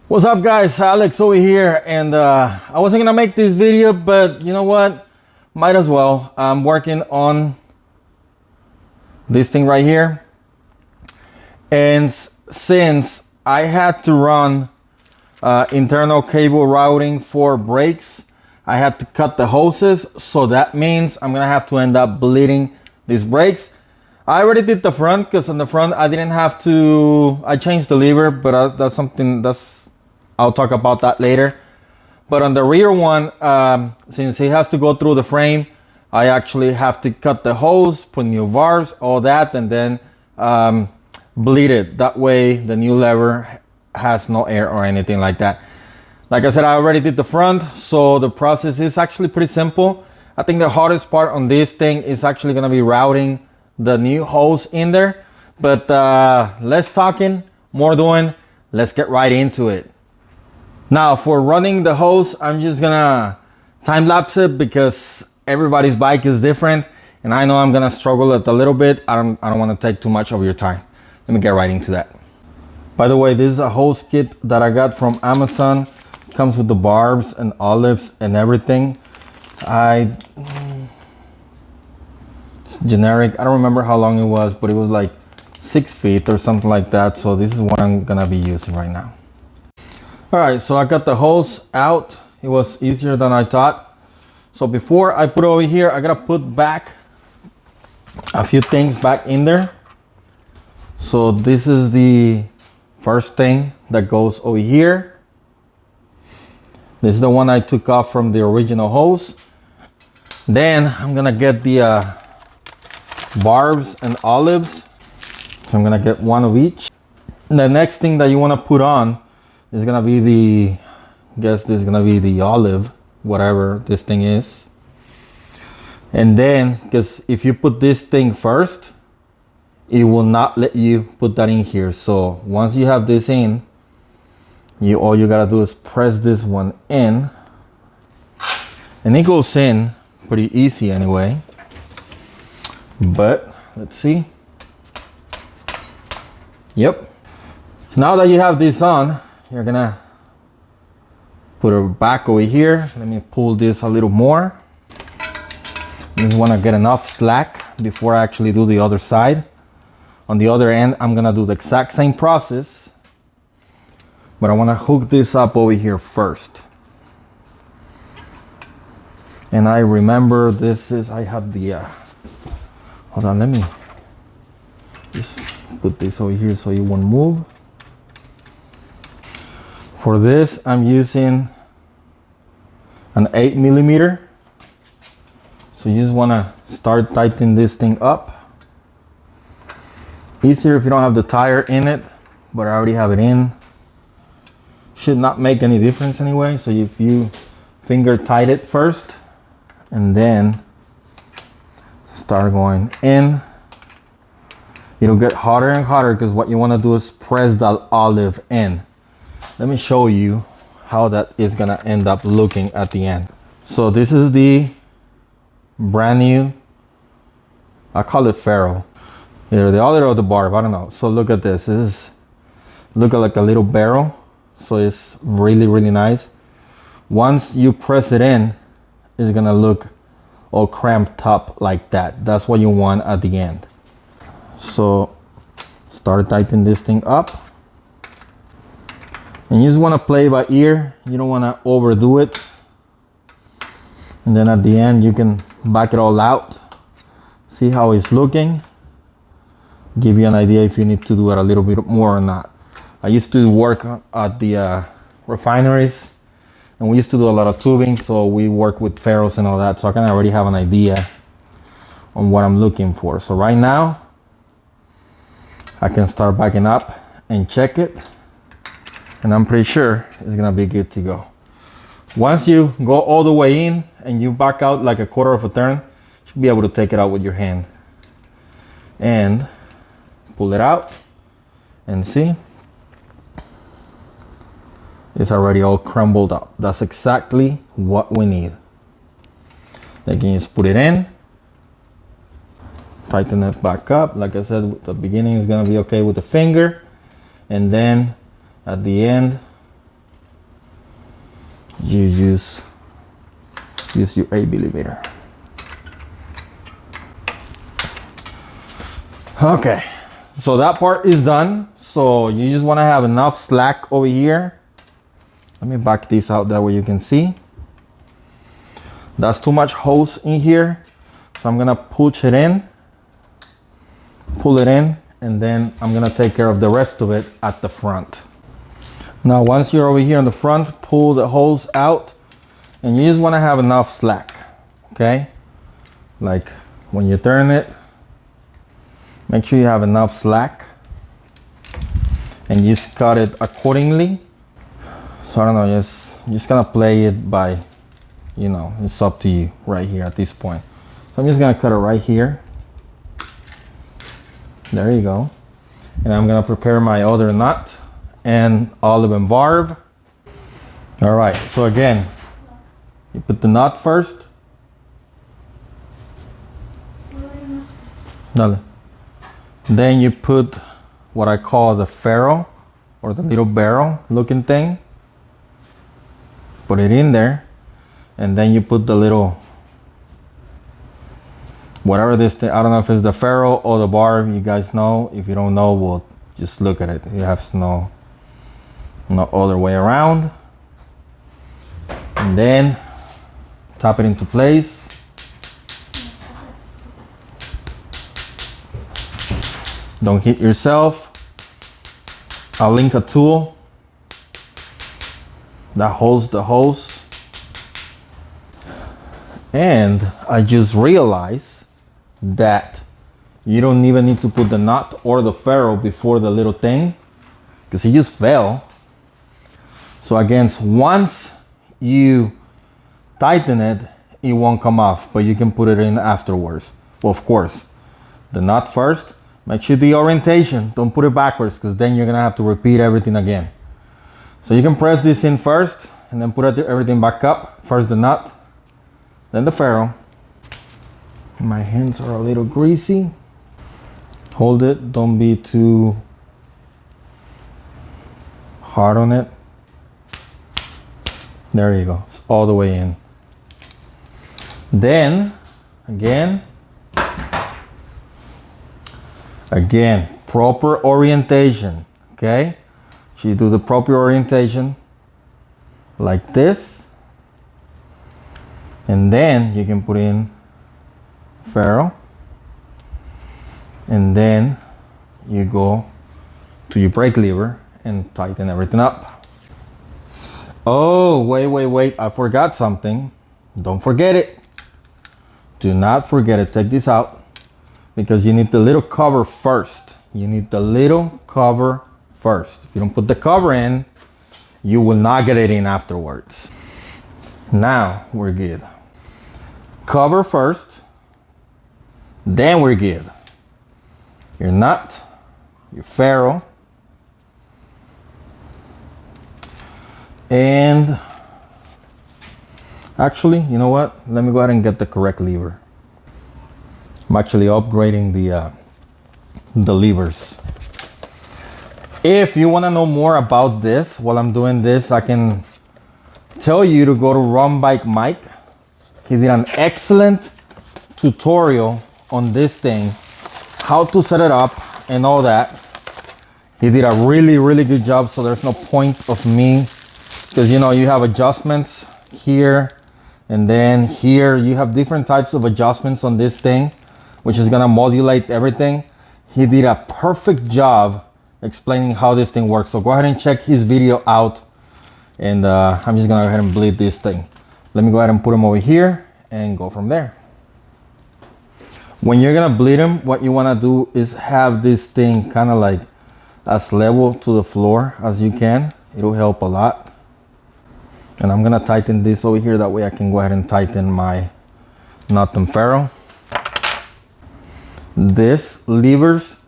What's up guys, Alex over here, and I wasn't gonna make this video, but you know what, might as well. I'm working on this thing right here, and since I had to run internal cable routing for brakes, I had to cut the hoses, so that means I'm gonna have to end up bleeding these brakes. I already did the front, because on the front I didn't have to, I changed the lever, but that's something I'll talk about that later. But on the rear one, since it has to go through the frame, I actually have to cut the hose, put new bars, all that, and then bleed it. That way the new lever has no air or anything like that. Like I said, I already did the front, so the process is actually pretty simple. I think the hardest part on this thing is actually gonna be routing the new hose in there. But less talking, more doing. Let's get right into it. Now for running the hose, I'm just gonna time lapse it because everybody's bike is different, and I know I'm gonna struggle a little bit. I don't want to take too much of your time. Let me get right into that. By the way, this is a hose kit that I got from Amazon. It comes with the barbs and olives and everything. It's generic. I don't remember how long it was, but it was like 6 feet or something like that. So this is what I'm gonna be using right now. All right, so I got the hose out. It was easier than I thought. So before I put it over here, I gotta put back a few things back in there. So this is the first thing that goes over here. This is the one I took off from the original hose. Then I'm gonna get the barbs and olives. So I'm gonna get one of each. And the next thing that you wanna put on is gonna be the, I guess this is gonna be the olive, whatever this thing is. And then, because if you put this thing first, it will not let you put that in here. So once you have this in, all you gotta do is press this one in, and it goes in pretty easy anyway. But let's see. Yep. So now that you have this on, you're gonna put it back over here. Let me pull this a little more. Just wanna get enough slack before I actually do the other side. On the other end, I'm gonna do the exact same process, but I wanna hook this up over here first. And I remember this is, I have the, hold on, let me just put this over here so it won't move. For this, I'm using an 8mm. So you just wanna start tightening this thing up. Easier if you don't have the tire in it, but I already have it in. Should not make any difference anyway. So if you finger tight it first, and then start going in, it'll get hotter and hotter because what you wanna do is press that olive in. Let me show you how that is gonna end up looking at the end. So this is the brand new, I call it ferrule, either the olive or the barb, I don't know. So look at this. This is look like a little barrel. So it's really, really nice. Once you press it in, it's gonna look all cramped up like that. That's what you want at the end. So start tightening this thing up. And you just want to play by ear. You don't want to overdo it. And then at the end, you can back it all out. See how it's looking. Give you an idea if you need to do it a little bit more or not. I used to work at the refineries, and we used to do a lot of tubing. So we work with ferrules and all that. So I can already have an idea on what I'm looking for. So right now, I can start backing up and check it. And I'm pretty sure it's gonna be good to go. Once you go all the way in and you back out like a quarter of a turn, you should be able to take it out with your hand. And pull it out and see, it's already all crumbled up. That's exactly what we need. Then you just put it in, tighten it back up. Like I said, the beginning is gonna be okay with the finger, and then at the end you use your 8 millimeter. Okay, so that part is done. So you just want to have enough slack over here. Let me back this out that way you can see. That's too much hose in here, so I'm gonna push it in, pull it in, and then I'm gonna take care of the rest of it at the front. Now once you're over here on the front, pull the hose out, and you just want to have enough slack. Okay, like when you turn it, make sure you have enough slack, and you just cut it accordingly. So I don't know, just gonna play it by, you know, it's up to you right here at this point. So I'm just gonna cut it right here. There you go. And I'm gonna prepare my other nut and olive and barb. All right, so again, you put the nut first. Dale. Then you put what I call the ferrule, or the little barrel looking thing. Put it in there, and then you put the little, whatever this thing, I don't know if it's the ferrule or the barb, you guys know. If you don't know, well, just look at it. You have no other way around. And then tap it into place. Don't hit yourself. I'll link a tool that holds the hose. And I just realized that you don't even need to put the nut or the ferrule before the little thing, because it just fell. So again, once you tighten it, it won't come off, but you can put it in afterwards. Well, of course, the nut first. Make sure the orientation, don't put it backwards, because then you're gonna have to repeat everything again. So you can press this in first and then put everything back up. First the nut, then the ferrule. My hands are a little greasy. Hold it, don't be too hard on it. There you go, it's all the way in. Then, again, proper orientation, okay? So you do the proper orientation like this, and then you can put in ferrule, and then you go to your brake lever and tighten everything up. Oh, wait, I forgot something. Don't forget it. Do not forget it. Take this out, because you need the little cover first. You need the little cover first. If you don't put the cover in, you will not get it in afterwards. Now we're good. Cover first, then we're good. Your nut, your ferrule, and actually, you know what? Let me go ahead and get the correct lever. I'm actually upgrading the levers. If you want to know more about this while I'm doing this, I can tell you to go to Run Bike Mike. He did an excellent tutorial on this thing, how to set it up and all that. He did a really good job, so there's no point of me, because you know, you have adjustments here and then here. You have different types of adjustments on this thing, which is gonna modulate everything. He did a perfect job explaining how this thing works. So go ahead and check his video out, and I'm just gonna go ahead and bleed this thing. Let me go ahead and put him over here and go from there. When you're gonna bleed him, what you wanna do is have this thing kind of like as level to the floor as you can. It'll help a lot. And I'm gonna tighten this over here, that way I can go ahead and tighten my nut and ferrule. These levers,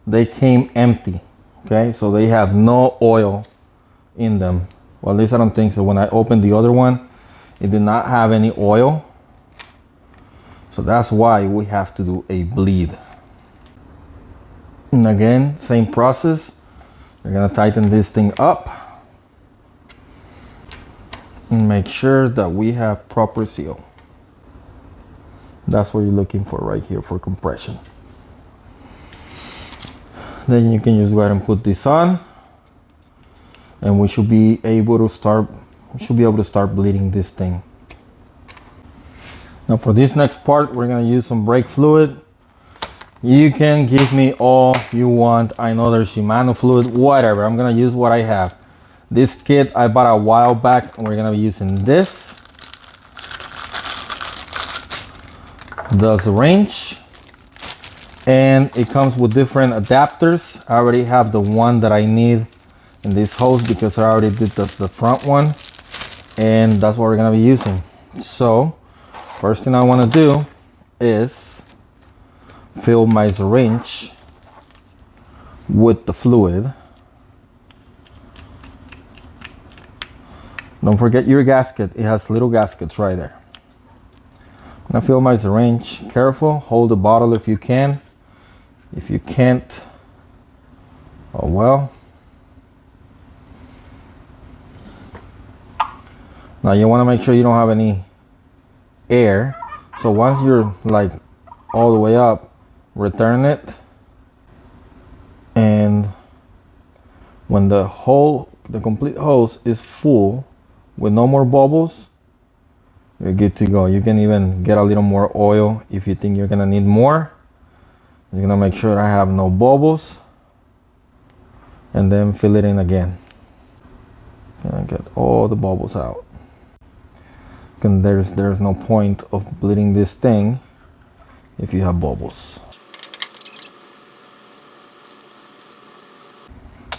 they came empty, okay? So they have no oil in them. Well, at least I don't think so. When I opened the other one, it did not have any oil. So that's why we have to do a bleed. And again, same process. You're gonna tighten this thing up. and make sure that we have proper seal. That's what you're looking for right here for compression. Then you can just go ahead and put this on, and we should be able to start bleeding this thing. Now for this next part, we're gonna use some brake fluid. You can give me all you want. I know there's Shimano fluid, whatever. I'm gonna use what I have. This kit I bought a while back, and we're gonna be using this. Does a wrench, and it comes with different adapters. I already have the one that I need in this hose because I already did the front one, and that's what we're gonna be using. So first thing I want to do is fill my syringe with the fluid. Don't forget your gasket. It has little gaskets right there. I'm gonna fill my syringe. Careful, hold the bottle if you can. If you can't, oh well. Now you want to make sure you don't have any air. So once you're like all the way up, return it, and when the complete hose is full with no more bubbles, you're good to go. You can even get a little more oil if you think you're gonna need more. You're gonna make sure I have no bubbles, and then fill it in again. Gonna get all the bubbles out. And there's no point of bleeding this thing if you have bubbles.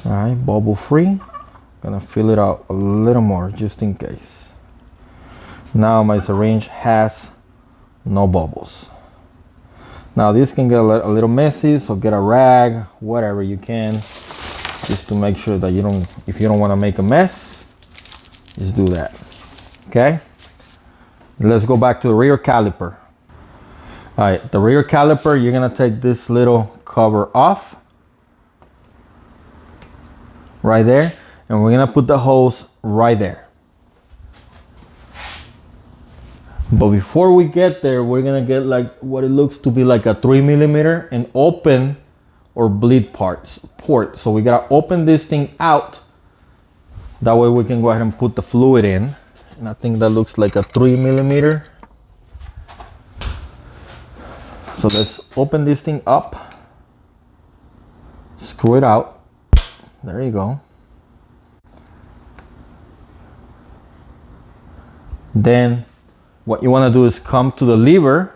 All right, bubble free. Gonna fill it out a little more just in case. Now my syringe has no bubbles. Now this can get a little messy, so get a rag, whatever you can, just to make sure that if you don't want to make a mess, just do that. Okay. Let's go back to the rear caliper. All right, the rear caliper, you're gonna take this little cover off right there, and we're gonna put the hose right there. But before we get there, we're gonna get like what it looks to be like a 3mm and open or bleed port. So we gotta open this thing out. That way we can go ahead and put the fluid in. And I think that looks like a 3mm. So let's open this thing up, screw it out. There you go. Then what you want to do is come to the lever,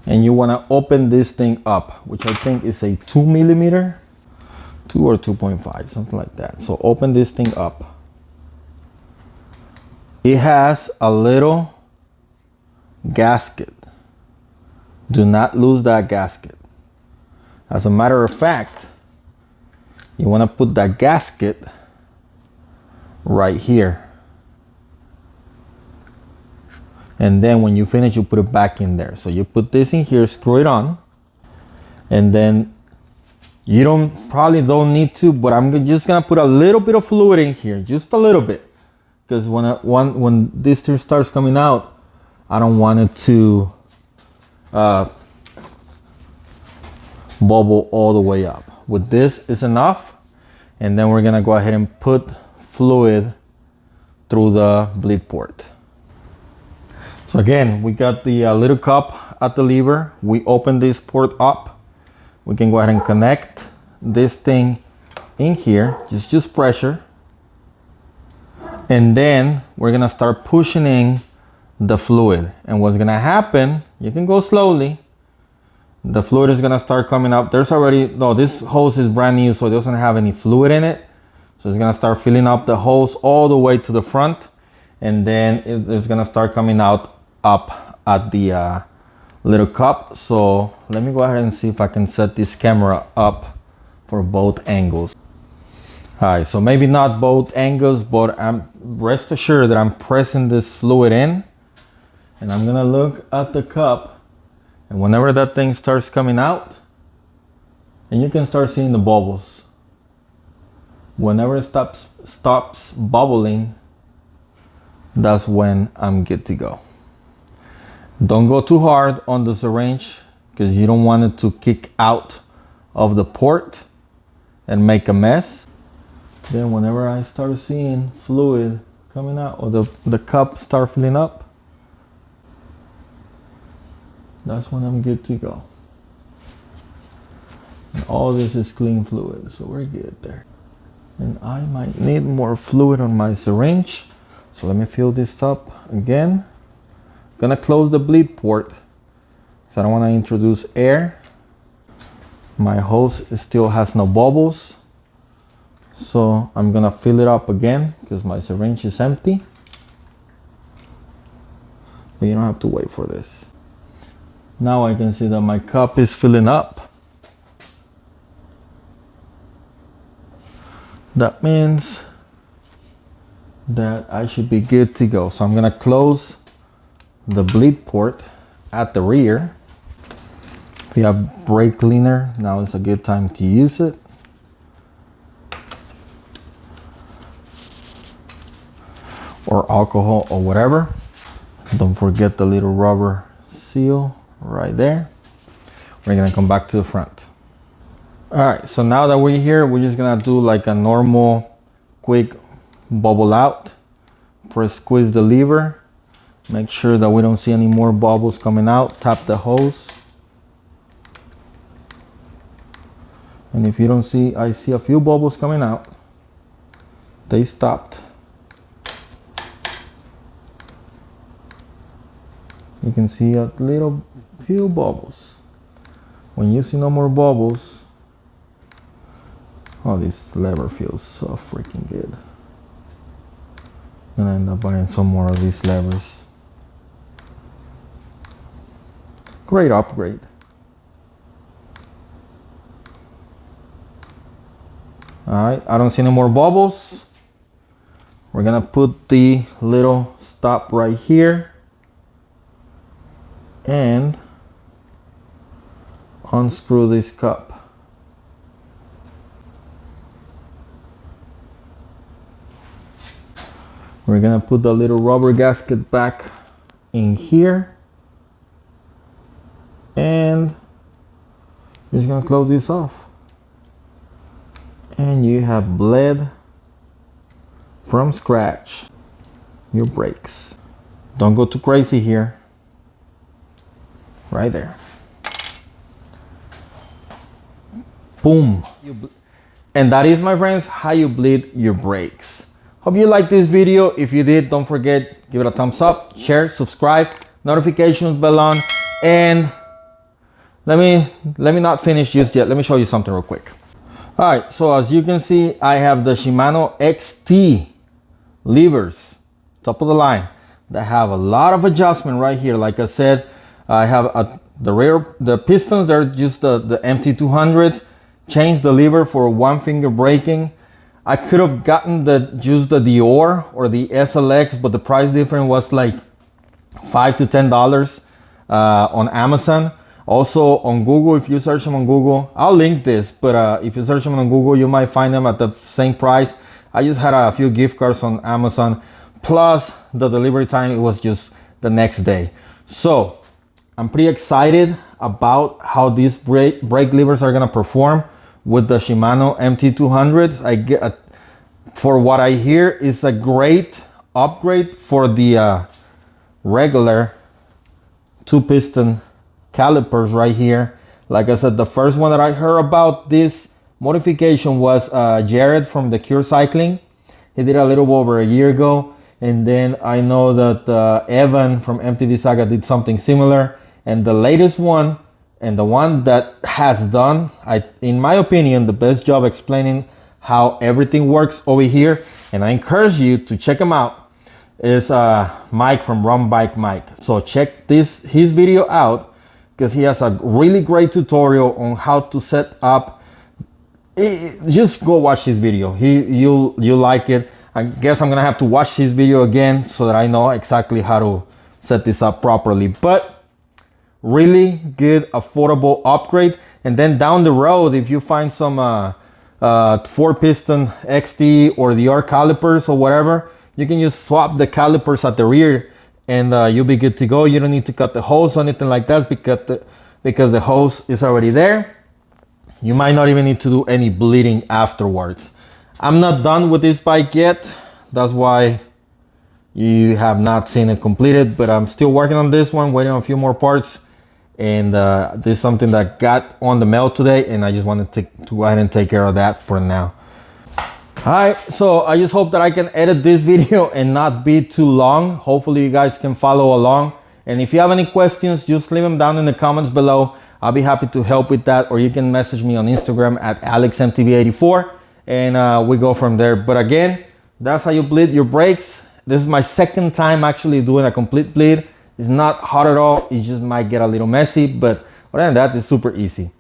and you want to open this thing up, which I think is a 2mm, 2 or 2.5, something like that. So open this thing up. It has a little gasket. Do not lose that gasket. As a matter of fact, you want to put that gasket right here. And then when you finish, you put it back in there. So you put this in here, screw it on, and then you probably don't need to, but I'm just gonna put a little bit of fluid in here, just a little bit. Because when this thing starts coming out, I don't want it to bubble all the way up. With this is enough, and then we're gonna go ahead and put fluid through the bleed port. So again, we got the little cup at the lever. We open this port up. We can go ahead and connect this thing in here, just pressure. And then we're gonna start pushing in the fluid. And what's gonna happen, you can go slowly. The fluid is gonna start coming up. There's already, no, this hose is brand new, so it doesn't have any fluid in it. So it's gonna start filling up the hose all the way to the front. And then it's gonna start coming out up at the little cup. So let me go ahead and see if I can set this camera up for both angles. All right, so maybe not both angles, but rest assured that I'm pressing this fluid in, and I'm gonna look at the cup, and whenever that thing starts coming out, and you can start seeing the bubbles. Whenever it stops bubbling, that's when I'm good to go. Don't go too hard on the syringe because you don't want it to kick out of the port and make a mess. Then whenever I start seeing fluid coming out, or the cup start filling up, that's when I'm good to go. And all this is clean fluid, so we're good there. And I might need more fluid on my syringe, so let me fill this up again. Gonna close the bleed port, so I don't want to introduce air. My hose still has no bubbles, so I'm gonna fill it up again because my syringe is empty. But you don't have to wait for this. Now I can see that my cup is filling up. That means that I should be good to go. So I'm gonna close the bleed port at the rear. If you have brake cleaner, now is a good time to use it. Or alcohol or whatever. Don't forget the little rubber seal right there. We're gonna come back to the front. All right, so now that we're here, we're just gonna do like a normal quick bubble out. Press squeeze the lever. Make sure that we don't see any more bubbles coming out. Tap the hose. And if you don't see, I see a few bubbles coming out. They stopped. You can see a little few bubbles. When you see no more bubbles, oh, this lever feels so freaking good. I'm gonna end up buying some more of these levers. Great upgrade. All right, I don't see any more bubbles. We're gonna put the little stop right here and unscrew this cup. We're gonna put the little rubber gasket back in here and we're just gonna close this off. And you have bled from scratch your brakes. Don't go too crazy here. Right there. Boom. And that is, my friends, how you bleed your brakes. Hope you liked this video. If you did, don't forget, give it a thumbs up, share, subscribe, notifications bell on, and let me not finish just yet. Let me show you something real quick. All right, so as you can see, I have the Shimano XT levers, top of the line, that have a lot of adjustment right here. Like I said, I have the pistons, they're just the MT200s. Changed the lever for one finger braking. I could have gotten just the Dior or the SLX, but the price difference was like $5 to $10 on Amazon. Also on Google, if you search them on Google, I'll link this, but if you search them on Google, you might find them at the same price. I just had a few gift cards on Amazon, plus the delivery time, it was just the next day. So I'm pretty excited about how these brake levers are gonna perform with the Shimano MT200s. For what I hear, it's a great upgrade for the regular 2-piston calipers right here. Like I said, the first one that I heard about this modification was Jared from the Cure Cycling. He did a little over a year ago. And then I know that Evan from MTV Saga did something similar. And the latest one, and the one that has done, in my opinion, the best job explaining how everything works over here, and I encourage you to check him out, is Mike from Run Bike Mike. So check his video out, because he has a really great tutorial on how to set up. Just go watch his video. You'll like it. I guess I'm gonna have to watch his video again so that I know exactly how to set this up properly. But really good, affordable upgrade. And then down the road, if you find some 4-piston XT or the R calipers or whatever, you can just swap the calipers at the rear and you'll be good to go. You don't need to cut the hose or anything like that because the hose is already there. You might not even need to do any bleeding afterwards. I'm not done with this bike yet. That's why you have not seen it completed, but I'm still working on this one, waiting on a few more parts. And this is something that got on the mail today, and I just wanted to go ahead and take care of that for now. All right, so I just hope that I can edit this video and not be too long. Hopefully you guys can follow along. And if you have any questions, just leave them down in the comments below. I'll be happy to help with that, or you can message me on Instagram at alexmtb84, and we go from there. But again, that's how you bleed your brakes. This is my second time actually doing a complete bleed. It's not hard at all. It just might get a little messy, but other than that, it's super easy.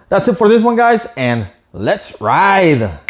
That's it for this one, guys, and let's ride.